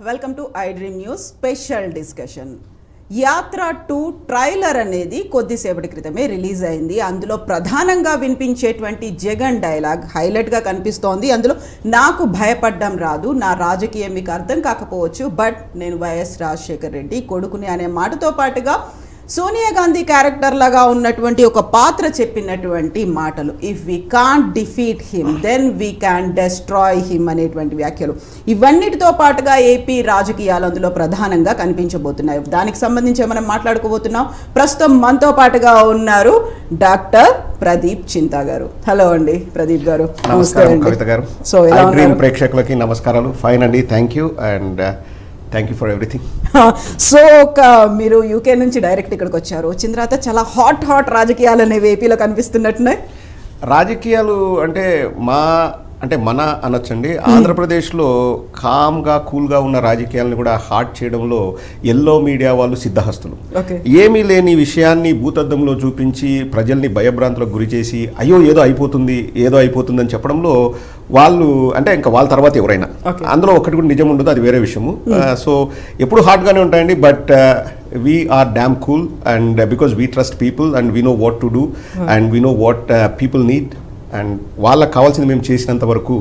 Welcome to I dream news special discussion. యాత్ర 2 trailer అనేది కొద్దిసేపటి క్రితమే రిలీజ్ అయింది. అందులో ప్రధానంగా వినిపించేటువంటి జగన్ డైలాగ్ హైలైట్గా కనిపిస్తోంది. అందులో నాకు భయపడ్డం రాదు, నా రాజకీయం మీకు అర్థం కాకపోవచ్చు, బట్ నేను వైఎస్ రాజశేఖర్ రెడ్డి కొడుకుని అనే మాటతో పాటుగా సోనియా గాంధీ క్యారెక్టర్ లాగా ఉన్నటువంటి ఒక పాత్ర చెప్పినటువంటి మాటలు, if we can't defeat him then we can destroy him అనేటువంటి వ్యాఖ్యలు, ఇవన్నిటితో పాటుగా ఏపీ రాజకీయాలు అందులో ప్రధానంగా కనిపించబోతున్నాయి. దానికి సంబంధించి మనం మాట్లాడుకోబోతున్నాం. ప్రస్తుతం మనతో పాటుగా ఉన్నారు డాక్టర్ ప్రదీప్ చింతా గారు. హలో అండి ప్రదీప్ గారు. నమస్కారం కవిత గారు. సో ఎలా ఉన్నారు? ప్రేక్షకులకి నమస్కారాలు. ఫైన్ అండి, thank you and thank you for everything. So మీరు యూకే నుంచి డైరెక్ట్ ఇక్కడికి వచ్చారు. వచ్చిన తర్వాత చాలా హాట్ రాజకీయాలు అనేవి ఏపీలో కనిపిస్తున్నట్టున్నాయి. రాజకీయాలు అంటే మన అనొచ్చండి. ఆంధ్రప్రదేశ్లో కామ్గా కూల్గా ఉన్న రాజకీయాలను కూడా హాట్ చేయడంలో ఎల్లో మీడియా వాళ్ళు సిద్ధహస్తులు. ఏమీ లేని విషయాన్ని భూతద్దంలో చూపించి ప్రజల్ని భయభ్రాంతులకు గురి చేసి అయ్యో ఏదో అయిపోతుందని చెప్పడంలో వాళ్ళు అంటే ఇంకా వాళ్ళ తర్వాత ఎవరైనా, అందులో ఒకటి కూడా నిజం ఉండదు, అది వేరే విషయము. సో ఎప్పుడు హాట్గానే ఉంటాయండి, but we are damn cool and because we trust people and we know what to do and we know what people need and వాళ్ళకి కావాల్సింది మేము చేసినంత వరకు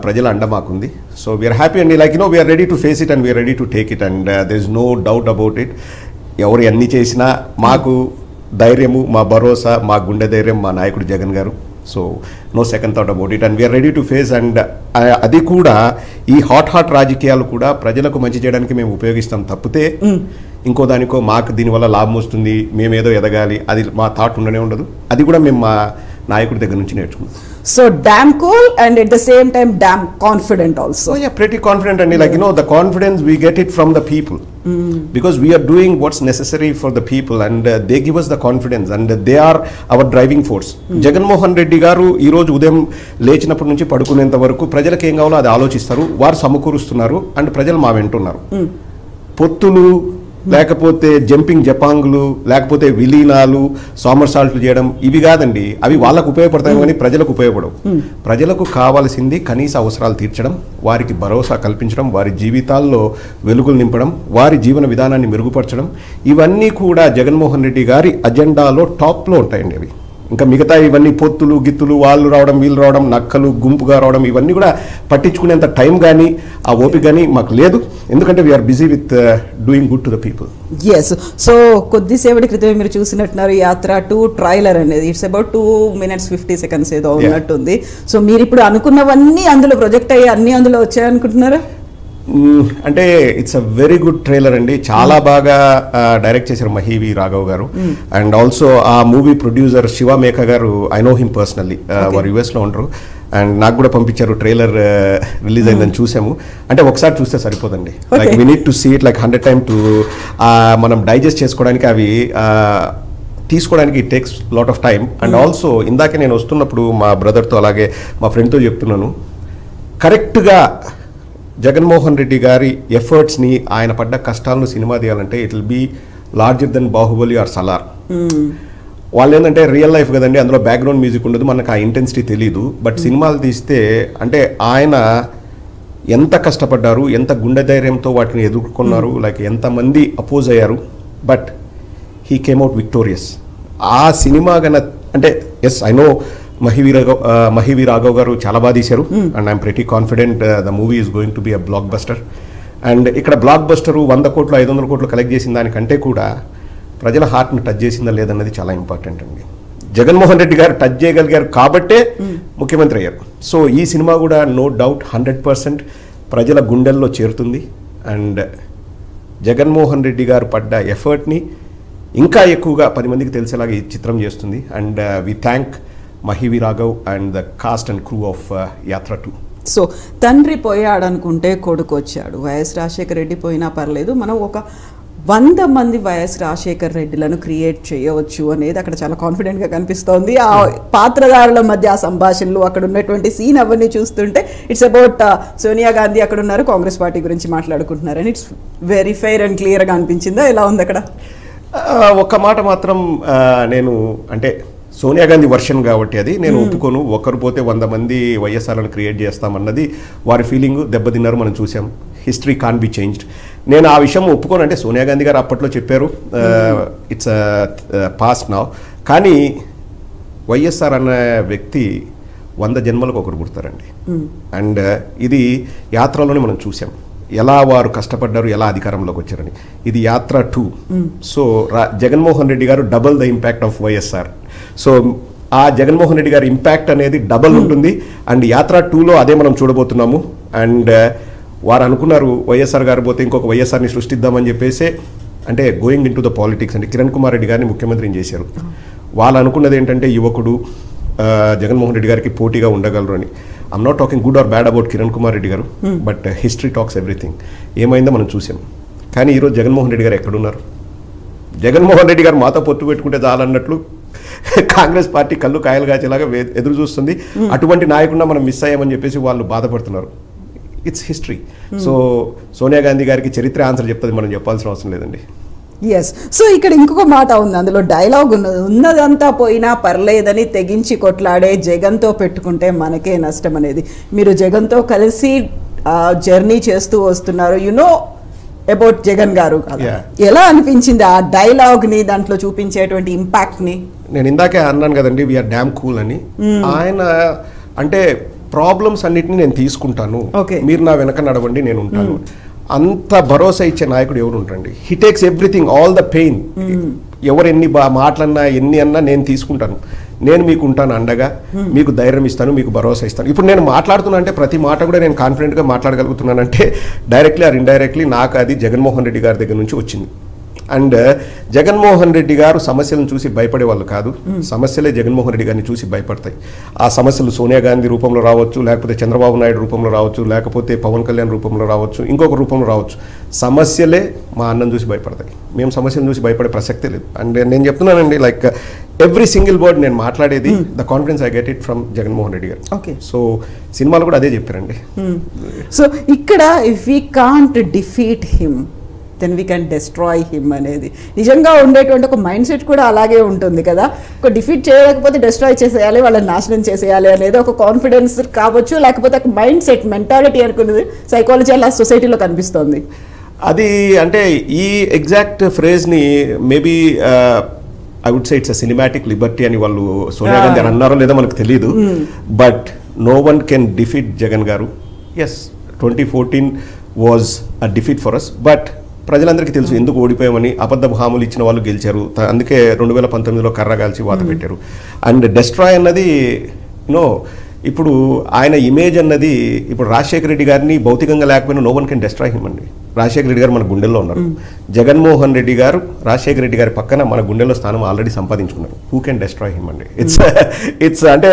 ప్రజల అండ మాకుంది. సో వీఆర్ హ్యాపీ అండి, like we are ready to face it and we are ready to take it and there is no doubt about it. ఎవరు ఎన్ని చేసినా మాకు ధైర్యము, మా భరోసా, మా గుండె ధైర్యం మా నాయకుడు జగన్ గారు. So no second thought about it and we are ready to face అండ్ అది కూడా ఈ హాట్ రాజకీయాలు కూడా ప్రజలకు మంచి చేయడానికి మేము ఉపయోగిస్తాం తప్పితే ఇంకో దానికో మాకు దీనివల్ల లాభం వస్తుంది, మేమేదో ఎదగాలి, అది మా థాట్ ఉండనే ఉండదు. అది కూడా మేము మా నాయకుడి దగ్గర నుంచి నేర్చుకున్నాం. So damn cool and at the same time damn confident also. Oh yeah, pretty confident and like the confidence we get it from the people because we are doing what's necessary for the people and they give us the confidence and they are our driving force. Jaganmohan Reddy గారు ఈ రోజు ఉదయం లేచినప్పటి నుంచి పడుకునేంత వరకు ప్రజలకు ఏం కావాలో అది ఆలోచిస్తారు, వారు సమకూరుస్తున్నారు అండ్ ప్రజలు మా వెంటున్నారు. పొత్తులు లేకపోతే జంపింగ్ జపాంగులు లేకపోతే విలీనాలు సామర్సాల్ట్లు చేయడం ఇవి కాదండి, అవి వాళ్ళకు ఉపయోగపడతాయి కానీ ప్రజలకు ఉపయోగపడవు. ప్రజలకు కావాల్సింది కనీస అవసరాలు తీర్చడం, వారికి భరోసా కల్పించడం, వారి జీవితాల్లో వెలుగులు నింపడం, వారి జీవన విధానాన్ని మెరుగుపరచడం, ఇవన్నీ కూడా జగన్మోహన్ రెడ్డి గారి అజెండాలో టాప్లో ఉంటాయండి. అవి ఇంకా మిగతా ఇవన్నీ పొత్తులు గిత్తులు వాళ్ళు రావడం వీళ్ళు రావడం నక్కలు గుంపుగా రావడం ఇవన్నీ కూడా పట్టించుకునేంత టైం కానీ ఆ ఓపిక కానీ మాకు లేదు, ఎందుకంటే we are busy with doing good to the people. Yes. So కొద్దిసేపటి క్రితమే మీరు చూసినట్టున్నారు యాత్ర 2 ట్రైలర్ అనేది. ఇట్స్ అబౌట్ 2 minutes 50 seconds ఏదో ఉన్నట్టుంది. సో మీరు ఇప్పుడు అనుకున్నవన్నీ అందులో ప్రొజెక్ట్ అయ్యి అన్ని అందులో వచ్చాయనుకుంటున్నారా? అంటే it's a very good trailer అండి. చాలా బాగా డైరెక్ట్ చేశారు మహీవి రాఘవ్ గారు అండ్ ఆల్సో ఆ మూవీ ప్రొడ్యూసర్ శివ మేక గారు. ఐ నో హిమ్ పర్సనల్లీ, వారు యుఎస్లో ఉంటారు అండ్ నాకు కూడా పంపించారు. ట్రైలర్ రిలీజ్ అయిందని చూసాము. అంటే ఒకసారి చూస్తే సరిపోదండి, like we need to see it like 100 times to మనం డైజెస్ట్ చేసుకోవడానికి, అవి తీసుకోవడానికి it takes lot of time. And also ఇందాకే నేను వస్తున్నప్పుడు మా బ్రదర్తో అలాగే మా ఫ్రెండ్తో చెప్తున్నాను, కరెక్ట్గా జగన్మోహన్ రెడ్డి గారి ఎఫర్ట్స్ని, ఆయన పడ్డ కష్టాలను సినిమా తీయాలంటే it will be larger than Baahubali or Salaar. వాళ్ళు ఏంటంటే రియల్ లైఫ్ కదండి, అందులో బ్యాక్గ్రౌండ్ మ్యూజిక్ ఉండదు, మనకు ఆ ఇంటెన్సిటీ తెలీదు. బట్ సినిమాలు తీస్తే అంటే ఆయన ఎంత కష్టపడ్డారు, ఎంత గుండె ధైర్యంతో వాటిని ఎదుర్కొన్నారు, లైక్ ఎంతమంది అపోజ్ అయ్యారు, but he came out victorious. ఆ సినిమా అంటే yes I know Mahi V Raghav గారు చాలా బాగా తీశారు and I'm pretty confident the movie is going to be a blockbuster. And ఇక్కడ బ్లాక్ బస్టర్ 100 కోట్లు 500 కోట్లు కలెక్ట్ చేసిన దానికంటే కూడా ప్రజల హార్ట్ని టచ్ చేసిందా లేదన్నది చాలా ఇంపార్టెంట్ అండి. జగన్మోహన్ రెడ్డి గారు టచ్ చేయగలిగారు కాబట్టే ముఖ్యమంత్రి అయ్యారు. సో ఈ సినిమా కూడా నో డౌట్ 100% ప్రజల గుండెల్లో చేరుతుంది అండ్ జగన్మోహన్ రెడ్డి గారు పడ్డ ఎఫర్ట్ని ఇంకా ఎక్కువగా 10 మందికి తెలిసేలాగా ఈ చిత్రం చేస్తుంది. And we thank Mahi V Raghav and the cast and crew of Yatra 2. So తండ్రి పోయాడు అనుకుంటే కొడుకు వచ్చాడు. వైఎస్ రాజశేఖర్ రెడ్డి పోయినా పర్లేదు, మనం ఒక 100 మంది వైఎస్ రాజశేఖర్ రెడ్డిలను క్రియేట్ చేయవచ్చు అనేది అక్కడ చాలా కాన్ఫిడెంట్గా కనిపిస్తోంది. ఆ పాత్రధారుల మధ్య ఆ సంభాషణలు, అక్కడ ఉన్నటువంటి సీన్ అవన్నీ చూస్తుంటే ఇట్స్ అబౌట్ సోనియా గాంధీ అక్కడ ఉన్నారు, కాంగ్రెస్ పార్టీ గురించి మాట్లాడుకుంటున్నారు and it's very fair and క్లియర్గా అనిపించిందా? ఎలా ఉంది అక్కడ? ఒక మాట మాత్రం నేను అంటే సోనియా గాంధీ వర్షన్ కాబట్టి అది నేను ఒప్పుకోను. ఒకరు పోతే 100 మంది వైఎస్ఆర్లను క్రియేట్ చేస్తామన్నది వారి ఫీలింగ్. దెబ్బతిన్నారు, మనం చూసాం. History can be changed. నేను ఆ విషయం ఒప్పుకోను. అంటే సోనియా గాంధీ గారు అప్పట్లో చెప్పారు, ఇట్స్ పాస్ట్ నౌ. కానీ వైఎస్ఆర్ అన్న వ్యక్తి 100 జన్మలకు ఒకరు పుడతారండి. అండ్ ఇది యాత్రలోనే మనం చూసాం ఎలా వారు కష్టపడ్డారు, ఎలా అధికారంలోకి వచ్చారని. ఇది యాత్ర 2. సో జగన్మోహన్ రెడ్డి గారు double the impact of YSR. So ఆ జగన్మోహన్ రెడ్డి గారి ఇంపాక్ట్ అనేది డబల్ ఉంటుంది. అండ్ యాత్ర 2లో అదే మనం చూడబోతున్నాము. అండ్ వారు అనుకున్నారు వైఎస్ఆర్ గారు పోతే ఇంకొక వైఎస్ఆర్ని సృష్టిద్దామని చెప్పేసి, అంటే going in to the politics. అంటే కిరణ్ కుమార్ రెడ్డి గారిని ముఖ్యమంత్రిని చేశారు. వాళ్ళు అనుకున్నది ఏంటంటే యువకుడు జగన్మోహన్ రెడ్డి గారికి పోటీగా ఉండగలరు అని. I'm not talking good or bad about Kiran Kumar Reddy గారు, బట్ హిస్టరీ టాక్స్ ఎవ్రీథింగ్. ఏమైందో మనం చూసాం. కానీ ఈరోజు జగన్మోహన్ రెడ్డి గారు ఎక్కడున్నారు? జగన్మోహన్ రెడ్డి గారు మాతో పొత్తు పెట్టుకుంటే చాలన్నట్లు కాంగ్రెస్ పార్టీ కళ్ళు కాయలు కాచేలాగా ఎదురు చూస్తుంది. అటువంటి నాయకుడిని మనం మిస్ అయ్యామని చెప్పేసి వాళ్ళు బాధపడుతున్నారు. It's history. So Sonia Gandhi గారికి చరిత్ర ఆన్సర్ చెప్తుంది, మనం చెప్పాల్సిన అవసరం లేదండి. ఎస్. సో ఇక్కడ ఇంకొక మాట ఉంది, అందులో డైలాగ్ ఉన్నదంతా పోయినా పర్లేదని తెగించి కొట్లాడే జగన్తో పెట్టుకుంటే మనకే నష్టం అనేది. మీరు జగన్తో కలిసి జర్నీ చేస్తూ వస్తున్నారు. యునో అబౌట్ జగన్ గారు కదా, ఎలా అనిపించింది ఆ డైలాగ్ని, దాంట్లో చూపించేటువంటి ఇంపాక్ట్ని? నేను ఇందాకే అన్నాను కదండి, వీఆర్ డ్యామ్ కూల్ అని. ఆయన అంటే ప్రాబ్లమ్స్ అన్నిటిని నేను తీసుకుంటాను, మీరు నా వెనక నడవండి, నేను ఉంటాను, అంత భరోసా ఇచ్చే నాయకుడు ఎవరు ఉంటారండి? He takes everything, all the pain. ఎవరు ఎన్ని మాటలన్నా ఎన్ని అన్నా నేను తీసుకుంటాను, నేను మీకు ఉంటాను అండగా, మీకు ధైర్యం ఇస్తాను, మీకు భరోసా ఇస్తాను. ఇప్పుడు నేను మాట్లాడుతున్నా అంటే ప్రతి మాట కూడా నేను కాన్ఫిడెంట్గా మాట్లాడగలుగుతున్నానంటే డైరెక్ట్లీ ఆర్ ఇండైరెక్ట్లీ నాకు అది జగన్మోహన్ రెడ్డి గారి దగ్గర నుంచి వచ్చింది. అండ్ జగన్మోహన్ రెడ్డి గారు సమస్యలను చూసి భయపడే వాళ్ళు కాదు, సమస్యలే జగన్మోహన్ రెడ్డి గారిని చూసి భయపడతాయి. ఆ సమస్యలు సోనియా గాంధీ రూపంలో రావచ్చు, లేకపోతే చంద్రబాబు నాయుడు రూపంలో రావచ్చు, లేకపోతే పవన్ కళ్యాణ్ రూపంలో రావచ్చు, ఇంకొక రూపంలో రావచ్చు. సమస్యలే మా అన్నం చూసి భయపడతాయి. మేము సమస్యలను చూసి భయపడే ప్రసక్తే లేదు. అండ్ నేను చెప్తున్నానండి, లైక్ ఎవ్రీ సింగిల్ వర్డ్ నేను మాట్లాడేది the confidence I get it from Jaganmohan Reddy గారు. ఓకే. సో సినిమాలు కూడా అదే చెప్పారండి. సో ఇక్కడ if we can't defeat him then we can destroy him అనేది నిజంగా ఉండేటువంటి ఒక మైండ్ సెట్ కూడా అలాగే ఉంటుంది కదా. ఒక డిఫీట్ చేయలేకపోతే డెస్ట్రాయ్ చేసేయాలి, వాళ్ళని నాశనం చేసేయాలి అనేది ఒక కాన్ఫిడెన్స్ కావచ్చు, లేకపోతే ఒక మైండ్ సెట్ మెంటాలిటీ అనుకున్నది సైకాలజీ అలా సొసైటీలో కనిపిస్తుంది. అది అంటే ఈ ఎగ్జాక్ట్ ఫ్రేజ్ని maybe I would say it's a cinematic liberty అని వాళ్ళు సోనియా గాంధీ అని అన్నారో లేదో మనకు తెలియదు. But no one can defeat Jagan garu. Yes, 2014 was a defeat for us, but ప్రజలందరికీ తెలుసు ఎందుకు ఓడిపోయామని. అబద్ధ హామీలు ఇచ్చిన వాళ్ళు గెలిచారు, అందుకే 2019లో కర్రగాల్చి వాత పెట్టారు. అండ్ డెస్ట్రాయ్ అన్నది ఇప్పుడు ఆయన ఇమేజ్ అన్నది, ఇప్పుడు రాజశేఖర రెడ్డి గారిని భౌతికంగా లేకపోయినా no one can destroy him అండి. రాజశేఖర రెడ్డి గారు మన గుండెల్లో ఉన్నారు, జగన్మోహన్ రెడ్డి గారు రాజశేఖర రెడ్డి గారి పక్కన మన గుండెల్లో స్థానం ఆల్రెడీ సంపాదించుకున్నారు. హూ కెన్ డెస్ట్రాయ్ హిమ్ అండి? ఇట్స్ అంటే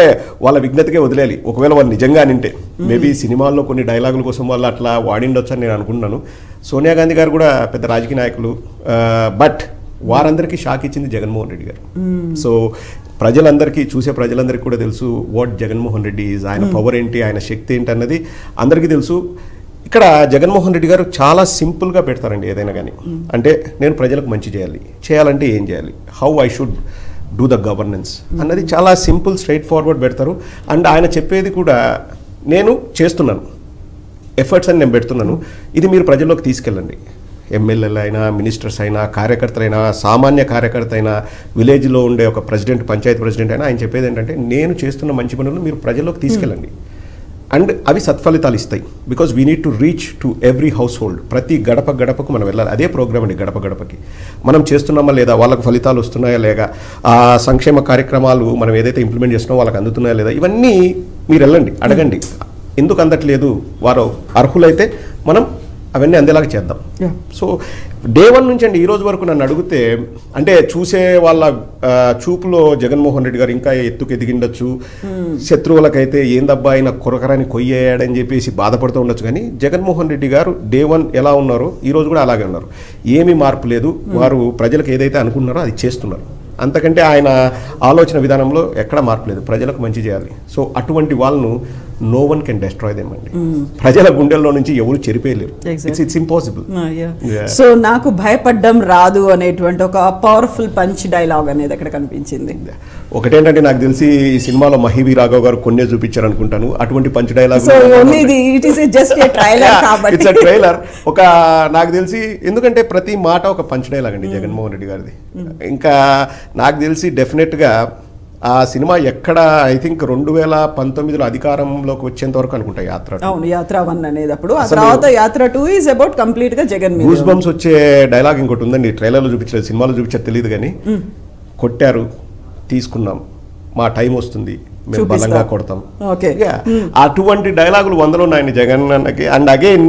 వాళ్ళ విజ్ఞతకే వదిలేయాలి. ఒకవేళ వాళ్ళు నిజంగా అనింటే మేబీ సినిమాల్లో కొన్ని డైలాగుల కోసం వాళ్ళు అట్లా వాడిండొచ్చు అని నేను అనుకుంటున్నాను. సోనియా గాంధీ గారు కూడా పెద్ద రాజకీయ నాయకులు, బట్ వారందరికీ షాక్ ఇచ్చింది జగన్మోహన్ రెడ్డి గారు. సో ప్రజలందరికీ, చూసే ప్రజలందరికీ కూడా తెలుసు వాట్ జగన్మోహన్ రెడ్డి ఈజ్, ఆయన పవర్ ఏంటి, ఆయన శక్తి ఏంటి అన్నది అందరికీ తెలుసు. ఇక్కడ జగన్మోహన్ రెడ్డి గారు చాలా సింపుల్గా పెడతారండి ఏదైనా కానీ. అంటే నేను ప్రజలకు మంచి చేయాలంటే ఏం చేయాలి, how I should do the governance అన్నది చాలా సింపుల్ స్ట్రైట్ ఫార్వర్డ్ పెడతారు. అండ్ ఆయన చెప్పేది కూడా నేను చేస్తున్నాను, ఎఫర్ట్స్ అని నేను పెడుతున్నాను, ఇది మీరు ప్రజల్లోకి తీసుకెళ్ళండి. ఎమ్మెల్యేలు అయినా, మినిస్టర్స్ అయినా, కార్యకర్తలైనా, సామాన్య కార్యకర్త అయినా, విలేజ్లో ఉండే ఒక ప్రెసిడెంట్, పంచాయతీ ప్రెసిడెంట్ అయినా, ఆయన చెప్పేది ఏంటంటే నేను చేస్తున్న మంచి పనులు మీరు ప్రజల్లోకి తీసుకెళ్ళండి. అండ్ అవి సత్ఫలితాలు ఇస్తాయి. Because we need to reach to every house hold. ప్రతి గడప గడపకు మనం వెళ్ళాలి. అదే ప్రోగ్రామ్ అండి, గడప గడపకి మనం చేస్తున్నామా లేదా, వాళ్ళకు ఫలితాలు వస్తున్నాయా లేక, ఆ సంక్షేమ కార్యక్రమాలు మనం ఏదైతే ఇంప్లిమెంట్ చేస్తున్నామో వాళ్ళకి అందుతున్నాయా లేదా, ఇవన్నీ మీరు వెళ్ళండి, అడగండి. ఎందుకు అందట్లేదు, వారు అర్హులైతే మనం అవన్నీ అందేలాగా చేద్దాం. సో డే 1 నుంచి అండి ఈ రోజు వరకు నన్ను అడిగితే, అంటే చూసే వాళ్ళ చూపులో జగన్మోహన్ రెడ్డి గారు ఇంకా ఎత్తుకు ఎదిగిండొచ్చు, శత్రువులకైతే ఏందబ్బా ఆయన కొరకరాని కొయ్యాడని చెప్పేసి బాధపడుతూ ఉండొచ్చు. కానీ జగన్మోహన్ రెడ్డి గారు డే 1 ఎలా ఉన్నారో ఈ రోజు కూడా అలాగే ఉన్నారు. ఏమీ మార్పు లేదు. వారు ప్రజలకు ఏదైతే అనుకున్నారో అది చేస్తున్నారు. అంతకంటే ఆయన ఆలోచన విధానంలో ఎక్కడ మార్పు లేదు. ప్రజలకు మంచి చేయాలి. సో అటువంటి వాళ్ళను no one can destroy them అండి. ప్రజల గుండెల్లో నుంచి ఎవరు చెరిపేయలేరు. It's impossible. సో నాకు భయపడ్డం రాదు అనేటువంటి ఒక పవర్ఫుల్ పంచ్ డైలాగ్ అనేది అక్కడ కనిపించింది. ఒకటేంటంటే నాకు తెలిసి ఈ సినిమాలో మహీవి రాఘవ్ గారు కొన్నే చూపించారు అనుకుంటాను. అటువంటి పంచ్ డైలాగ్ ట్రైలర్ ఒక నాకు తెలిసి, ఎందుకంటే ప్రతి మాట ఒక పంచ్ డైలాగ్ అండి జగన్మోహన్ రెడ్డి గారిది. ఇంకా నాకు తెలిసి డెఫినెట్గా ఆ సినిమా ఎక్కడ ఐ థింక్ 2019లో అధికారంలోకి వచ్చేంత వరకు అనుకుంటా యాత్ర. అవును, యాత్ర 1 అనేది అప్పుడు. ఆ తర్వాత యాత్ర 2 ఇస్ అబౌట్ కంప్లీట్ గా జగన్ మీద. గూస్ బంప్స్ వచ్చే డైలాగ్ ఇంకోటి ఉందండి, ట్రైలర్లో చూపించలేదు, సినిమాలో చూపించారు తెలియదు కానీ, కొట్టారు తీసుకున్నాం, మా టైం వస్తుంది మేము బలంగా కొడతాం. అటువంటి డైలాగులు 100లో ఉన్నాయండి జగన్ అన్నకి. అండ్ అగైన్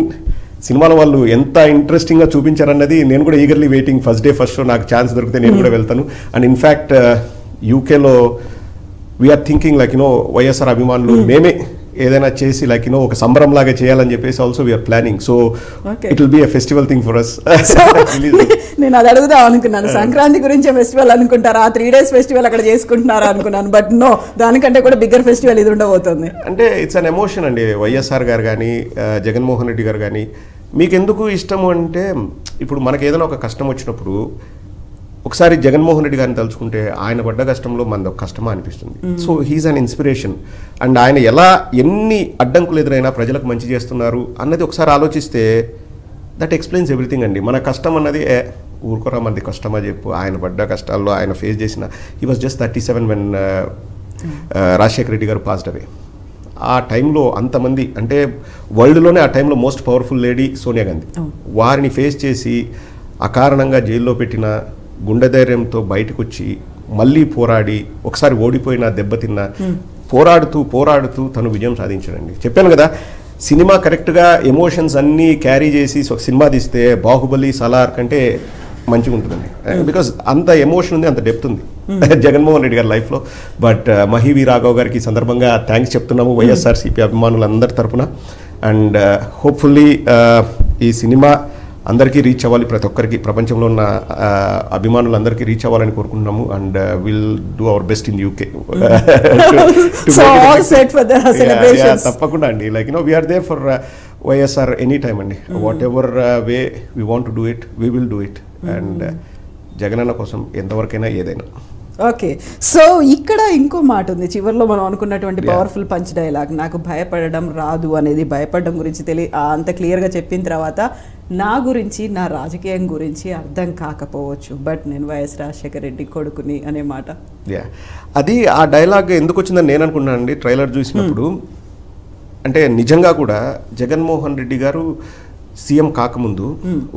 సినిమాలో వాళ్ళు ఎంత ఇంట్రెస్టింగ్గా చూపించారన్నది నేను కూడా eagerly waiting. First day first show నాకు ఛాన్స్ దొరికితే నేను కూడా వెళ్తాను. అండ్ ఇన్ఫ్యాక్ట్ యూకేలో we are thinking like you know YSR అభిమానులు మేమే ఏదైనా చేసి లైక్ యూనో ఒక సంబరం లాగా చేయాలని చెప్పేసి also we are planning. So it will be a festival thing for us. నేను అది అడుగుదాం అనుకున్నాను, సంక్రాంతి గురించి ఫెస్టివల్ అనుకుంటారా, 3 days ఫెస్టివల్ అక్కడ చేసుకుంటున్నారా అనుకున్నాను. బట్ నో, దానికంటే కూడా బిగ్గర్ ఫెస్టివల్ ఇది ఉండబోతుంది. అంటే ఇట్స్ అన్ ఎమోషన్ అండి. వైఎస్ఆర్ గారు కానీ జగన్మోహన్ రెడ్డి గారు కానీ మీకు ఎందుకు ఇష్టము అంటే, ఇప్పుడు మనకి ఏదైనా ఒక కష్టం వచ్చినప్పుడు ఒకసారి జగన్మోహన్ రెడ్డి గారిని తలుచుకుంటే ఆయన పడ్డ కష్టంలో మనది ఒక కష్టమా అనిపిస్తుంది. So he is an inspiration. And ఆయన ఎలా ఎన్ని అడ్డంకులు ఎదురైనా ప్రజలకు మంచి చేస్తున్నారు అన్నది ఒకసారి ఆలోచిస్తే దట్ ఎక్స్ప్లెయిన్స్ ఎవ్రీథింగ్ అండి. మన కష్టం అన్నది ఊరుకోరా మనది కష్టమా చెప్పు. ఆయన పడ్డ కష్టాల్లో ఆయన ఫేస్ చేసిన, he was just 37 when Rajasekhara Reddy గారు పాస్డ్ అవే. ఆ టైంలో అంతమంది, అంటే వరల్డ్లోనే ఆ టైంలో most powerful lady Sonia Gandhi, వారిని ఫేస్ చేసి అకారణంగా జైల్లో పెట్టిన గుండె ధైర్యంతో బయటకు వచ్చి మళ్ళీ పోరాడి ఒకసారి ఓడిపోయిన దెబ్బతిన్న పోరాడుతూ తను విజయం సాధించాడండి. చెప్పాను కదా, సినిమా కరెక్ట్గా ఎమోషన్స్ అన్నీ క్యారీ చేసి సినిమా తీస్తే బాహుబలి, సలార్ కంటే మంచిగా ఉంటుందండి. బికాజ్ అంత ఎమోషన్ ఉంది, అంత డెప్త్ ఉంది జగన్మోహన్ రెడ్డి గారి లైఫ్లో. బట్ మహీవి రాఘవ్ గారికి సందర్భంగా థ్యాంక్స్ చెప్తున్నాము వైఎస్ఆర్సీపీ అభిమానులందరి తరఫున. అండ్ హోప్ఫుల్లీ ఈ సినిమా అందరికీ రీచ్ అవ్వాలి, ప్రతి ఒక్కరికి ప్రపంచంలో ఉన్న అభిమానులందరికీ రీచ్ అవ్వాలని కోరుకుంటున్నాము. And will do our best in UK. తప్పకుండా అండి, like you know we are there for YSR any time అండి. Whatever way we want to do it, we will do it. And Jaganna కోసం ఎంతవరకైనా ఏదైనా. ఓకే, సో ఇక్కడ ఇంకో మాట ఉంది చివరిలో మనం అనుకున్నటువంటి పవర్ఫుల్ పంచ్ డైలాగ్, నాకు భయపడడం రాదు అనేది. భయపడడం గురించి అంత క్లియర్గా చెప్పిన తర్వాత నా గురించి, నా రాజకీయం గురించి అర్థం కాకపోవచ్చు, బట్ నేను వైఎస్ రాజశేఖర రెడ్డి కొడుకుని అనే మాట. అది ఆ డైలాగ్ ఎందుకు వచ్చిందని నేను అనుకున్నానండి ట్రైలర్ చూసినప్పుడు. అంటే నిజంగా కూడా జగన్మోహన్ రెడ్డి గారు సీఎం కాకముందు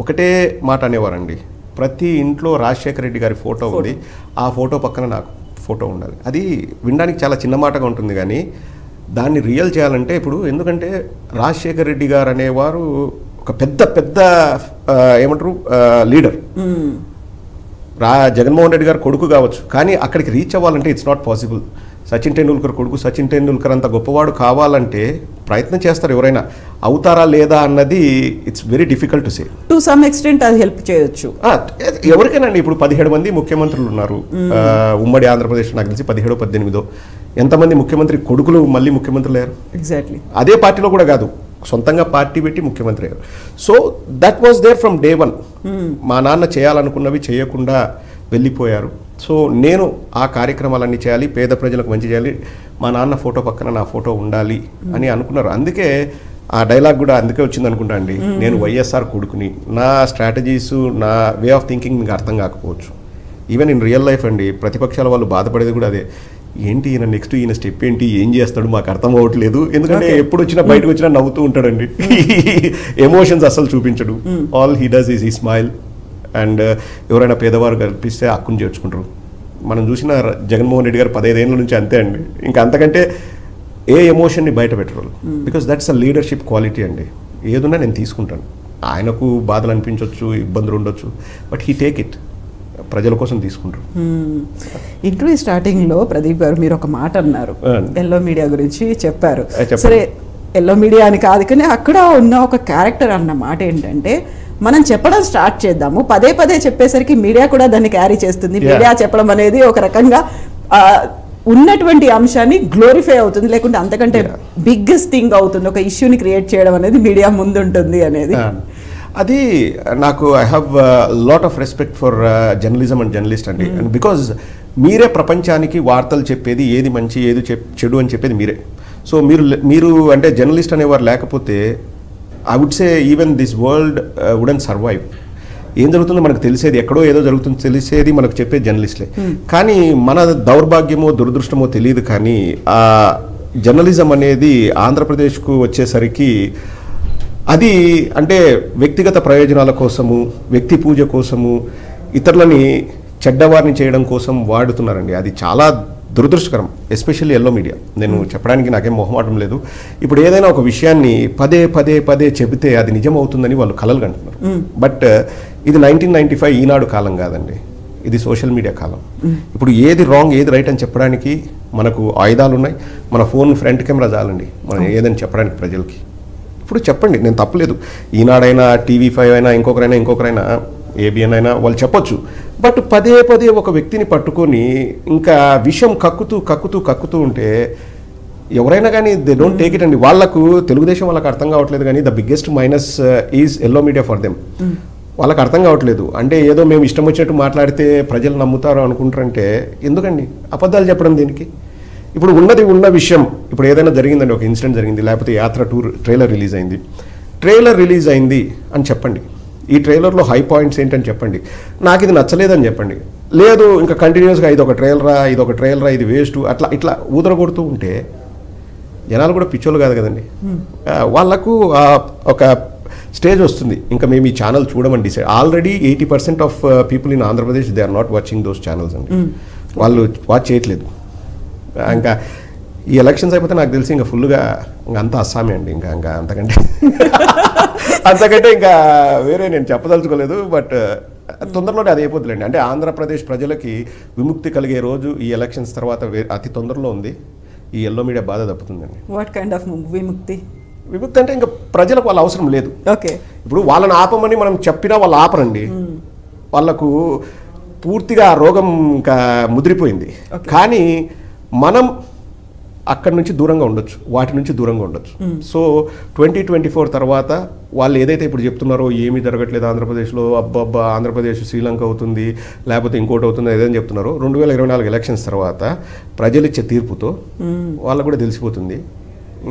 ఒకటే మాట అనేవారండి, ప్రతి ఇంట్లో రాజశేఖర రెడ్డి గారి ఫోటో ఉంది, ఆ ఫోటో పక్కన నాకు ఫోటో ఉండాలి. అది వినడానికి చాలా చిన్న మాటగా ఉంటుంది కానీ దాన్ని రియల్ చేయాలంటే ఇప్పుడు, ఎందుకంటే రాజశేఖర రెడ్డి గారు అనేవారు ఒక పెద్ద ఏమంటారు లీడర్. జగన్మోహన్ రెడ్డి గారు కొడుకు కావచ్చు, కానీ అక్కడికి రీచ్ అవ్వాలంటే it's not possible. Sachin Tendulkar కొడుకు సచిన్ టెండూల్కర్ అంత గొప్పవాడు కావాలంటే ప్రయత్నం చేస్తారు, ఎవరైనా అవుతారా లేదా అన్నది it's very difficult to say. To some extent అది హెల్ప్ చేయొచ్చు ఎవరికైనా. ఇప్పుడు 17 మంది ముఖ్యమంత్రులు ఉన్నారు ఉమ్మడి ఆంధ్రప్రదేశ్. నాకు తెలిసి 17-18 ఎంతమంది ముఖ్యమంత్రి కొడుకులు మళ్ళీ ముఖ్యమంత్రులు అయ్యారు. ఎగ్జాక్ట్లీ అదే పార్టీలో కూడా కాదు, సొంతంగా పార్టీ పెట్టి ముఖ్యమంత్రి అయ్యారు. So that was there from day 1. మా నాన్న చేయాలనుకున్నవి చేయకుండా వెళ్ళిపోయారు. సో నేను ఆ కార్యక్రమాలన్నీ చేయాలి, పేద ప్రజలకు మంచి చేయాలి, మా నాన్న ఫోటో పక్కన నా ఫోటో ఉండాలి అని అనుకున్నారు. అందుకే ఆ డైలాగ్ కూడా అందుకే వచ్చింది అనుకుంటా అండి. నేను వైఎస్ఆర్ కొడుకుని, నా స్ట్రాటజీస్, నా వే ఆఫ్ థింకింగ్ మీకు అర్థం కాకపోవచ్చు. ఈవెన్ ఇన్ రియల్ లైఫ్ అండి, ప్రతిపక్షాల వాళ్ళు బాధపడేది కూడా అదే, ఏంటి ఈయన నెక్స్ట్ ఈయన స్టెప్ ఏంటి, ఏం చేస్తాడు మాకు అర్థం అవ్వట్లేదు. ఎందుకంటే ఎప్పుడు వచ్చినా బయటకు వచ్చినా నవ్వుతూ ఉంటాడండి, ఎమోషన్స్ అస్సలు చూపించడు. All he does is he smile. And ఎవరైనా పేదవారు కల్పిస్తే హక్కును చేర్చుకుంటారు. మనం చూసిన జగన్మోహన్ రెడ్డి గారు 15 ఏళ్ళ నుంచి అంతే అండి, ఇంకా అంతకంటే ఏ ఎమోషన్ని బయట పెట్టరు. Because that's a leadership quality అండి. ఏదున్నా నేను తీసుకుంటాను, ఆయనకు బాధలు అనిపించవచ్చు, ఇబ్బందులు ఉండొచ్చు, బట్ హీ టేక్ ఇట్, ప్రజల కోసం తీసుకుంటారు. ఇంటర్వ్యూ స్టార్టింగ్లో ప్రదీప్ గారు మీరు ఒక మాట అన్నారు, ఎల్లో మీడియా గురించి చెప్పారు. సరే, ఎల్లో మీడియా అని కాదు కానీ అక్కడ ఉన్న ఒక క్యారెక్టర్ అన్న మాట ఏంటంటే, మనం చెప్పడం స్టార్ట్ చేద్దాము, పదే చెప్పేసరికి మీడియా కూడా దాన్ని క్యారీ చేస్తుంది. మీడియా చెప్పడం అనేది ఒక రకంగా ఉన్నటువంటి అంశాన్ని గ్లోరిఫై అవుతుంది, లేకుంటే అంతకంటే బిగ్గెస్ట్ థింగ్ అవుతుంది, ఒక ఇష్యూని క్రియేట్ చేయడం అనేది మీడియా ముందు ఉంటుంది అనేది. అది నాకు I have lot of respect for journalism and journalist అండి. అండ్ బికాజ్ మీరే ప్రపంచానికి వార్తలు చెప్పేది, ఏది మంచి ఏది చెడు అని చెప్పేది మీరే. సో మీరు అంటే జర్నలిస్ట్ అనేవారు లేకపోతే I would say even this world wouldn't survive. ఏం జరుగుతుందో మనకు తెలిసేది, ఎక్కడో ఏదో జరుగుతుందో తెలిసేది మనకు చెప్పేది జర్నలిస్ట్లే. కానీ మన దౌర్భాగ్యమో దురదృష్టమో తెలియదు, కానీ ఆ జర్నలిజం అనేది ఆంధ్రప్రదేశ్కు వచ్చేసరికి అది అంటే వ్యక్తిగత ప్రయోజనాల కోసము, వ్యక్తి పూజ కోసము, ఇతరులని చెడ్డవారిని చేయడం కోసం వాడుతున్నారండి. అది చాలా దురదృష్టకరం, ఎస్పెషల్లీ ఎల్లో మీడియా. నేను చెప్పడానికి నాకేం మొహమాటం లేదు. ఇప్పుడు ఏదైనా ఒక విషయాన్ని పదే పదే పదే చెబితే అది నిజం అవుతుందని వాళ్ళు కలలు కంటున్నారు. బట్ ఇది 1995 ఈనాడు కాలం కాదండి, ఇది సోషల్ మీడియా కాలం. ఇప్పుడు ఏది రాంగ్ ఏది రైట్ అని చెప్పడానికి మనకు ఆయుధాలు ఉన్నాయి. మన ఫోన్ ఫ్రంట్ కెమెరా చాలండి మనం ఏదని చెప్పడానికి ప్రజలకి. ఇప్పుడు చెప్పండి, నేను తప్పలేదు. ఈనాడైనా, TV5 అయినా, ఇంకొకరైనా ఏబిఎన్ అయినా వాళ్ళు చెప్పొచ్చు. బట్ పదే పదే ఒక వ్యక్తిని పట్టుకొని ఇంకా విషయం కక్కుతూ ఉంటే ఎవరైనా కానీ దే డోంట్ టేక్ ఇట్ అండి. వాళ్ళకు తెలుగుదేశం వాళ్ళకి అర్థం కావట్లేదు, కానీ the biggest minus is yellow media for them. వాళ్ళకి అర్థం కావట్లేదు. అంటే ఏదో మేము ఇష్టం వచ్చినట్టు మాట్లాడితే ప్రజలు నమ్ముతారు అనుకుంటారంటే ఎందుకండి అబద్ధాలు చెప్పడం దీనికి? ఇప్పుడు ఉన్న విషయం, ఇప్పుడు ఏదైనా జరిగిందండి, ఒక ఇన్సిడెంట్ జరిగింది, లేకపోతే యాత్ర 2 ట్రైలర్ రిలీజ్ అయింది అని చెప్పండి. ఈ ట్రైలర్లో హై పాయింట్స్ ఏంటని చెప్పండి. నాకు ఇది నచ్చలేదని చెప్పండి. లేదు ఇంకా కంటిన్యూస్గా ఇదొక ట్రైలరా ఇది వేస్ట్ ఇట్లా ఊదరగొడుతూ ఉంటే జనాలు కూడా పిచ్చోళ్ళు కాదు కదండి. వాళ్ళకు ఒక స్టేజ్ వస్తుంది, ఇంకా మేము ఈ ఛానల్ చూడమని decide. Already 80% of people in Andhra Pradesh they are not watching those channels అండి. వాళ్ళు వాచ్ చేయట్లేదు. ఇంకా ఈ ఎలక్షన్స్ అయిపోతే నాకు తెలిసి ఇంకా ఫుల్గా ఇంకా అంతా అస్సామే అండి. ఇంకా అంతకంటే ఇంకా వేరే నేను చెప్పదలుచుకోలేదు. బట్ తొందరలోనే అది అయిపోతుందండి. అంటే ఆంధ్రప్రదేశ్ ప్రజలకి విముక్తి కలిగే రోజు ఈ ఎలక్షన్స్ తర్వాత అతి తొందరలో ఉంది. ఈ ఎల్లో మీడియా బాధ తప్పుతుందండి. వాట్ కైండ్ ఆఫ్ విముక్తి అంటే ఇంకా ప్రజలకు వాళ్ళ అవసరం లేదు. ఓకే, ఇప్పుడు వాళ్ళని ఆపమని మనం చెప్పినా వాళ్ళు ఆపరండి. వాళ్ళకు పూర్తిగా ఆ రోగం ఇంకా ముదిరిపోయింది. కానీ మనం అక్కడి నుంచి దూరంగా ఉండొచ్చు, వాటి నుంచి దూరంగా ఉండొచ్చు. సో 2024 తర్వాత వాళ్ళు ఏదైతే ఇప్పుడు చెప్తున్నారో ఏమీ జరగట్లేదు ఆంధ్రప్రదేశ్లో, అబ్బబ్బా ఆంధ్రప్రదేశ్ శ్రీలంక అవుతుంది లేకపోతే ఇంకోటి అవుతుంది ఏదైనా చెప్తున్నారో, 2024 ఎలక్షన్స్ తర్వాత ప్రజలు ఇచ్చే తీర్పుతో వాళ్ళకు కూడా తెలిసిపోతుంది.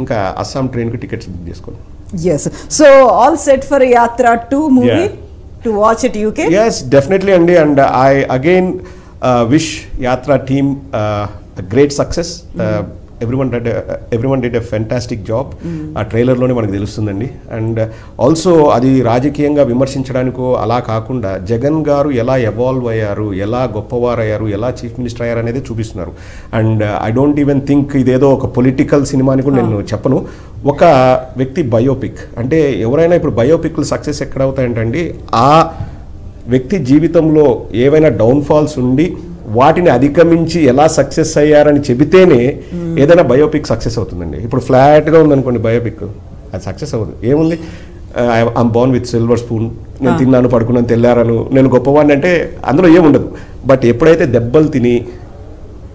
ఇంకా అస్సాం ట్రైన్కి టికెట్స్ బుక్ చేసుకోండి. Yes. So all set for Yatra 2 movie to watch at UK? Yes, definitely Andy, and I again wish Yatra team a great success. Everyone did a fantastic job. ఆ ట్రైలర్లోనే మనకు తెలుస్తుందండి. అండ్ ఆల్సో అది రాజకీయంగా విమర్శించడానికో అలా కాకుండా జగన్ గారు ఎలా ఎవాల్వ్ అయ్యారు, ఎలా గొప్పవారయ్యారు, ఎలా చీఫ్ మినిస్టర్ అయ్యారు అనేది చూపిస్తున్నారు. And I don't even think ఇదేదో ఒక పొలిటికల్ సినిమా అని కూడా నేను చెప్పను. ఒక వ్యక్తి బయోపిక్ అంటే ఎవరైనా ఇప్పుడు బయోపిక్లు సక్సెస్ ఎక్కడ అవుతాయంటండి, ఆ వ్యక్తి జీవితంలో ఏవైనా డౌన్ఫాల్స్ ఉండి వాటిని అధిగమించి ఎలా సక్సెస్ అయ్యారని చెబితేనే ఏదైనా బయోపిక్ సక్సెస్ అవుతుందండి. ఇప్పుడు ఫ్లాట్గా ఉందనుకోండి బయోపిక్, అది సక్సెస్ అవ్వదు. ఏముంది, I'm Born with silver spoon, నేను తిన్నాను పడుకున్నాను తెల్లారను, నేను గొప్పవాడిని అంటే అందులో ఏముండదు. బట్ ఎప్పుడైతే దెబ్బలు తిని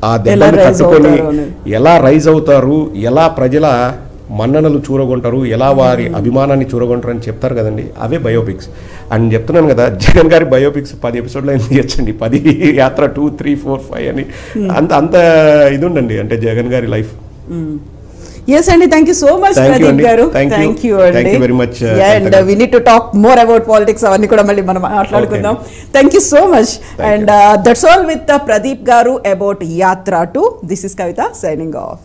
ఆ దెబ్బలు కట్టుకొని ఎలా రైజ్ అవుతారు, ఎలా ప్రజల మన్ననలు చూరగొంటారు, ఎలా వారి అభిమానాన్ని చూరగొంటారు అని చెప్తారు కదండి, అవే బయోపిక్స్. అని చెప్తున్నాను కదా, జగన్ గారి బయోపిక్స్ 10 ఎపిసోడ్లో ఎందుకు చేయొచ్చండి, 10 యాత్ర 2, 3, 4, 5 అని అంత ఇది ఉండండి అంటే జగన్ గారి life. Yes, Andy, thank you so much, Pradeep garu. Thank you, Andy. Thank you very much. And we need to talk more about politics. Avanni kuda malli manam maatladukundam. Thank you so much. And that's all with Pradeep garu about Yatra 2. This is Kavita signing off.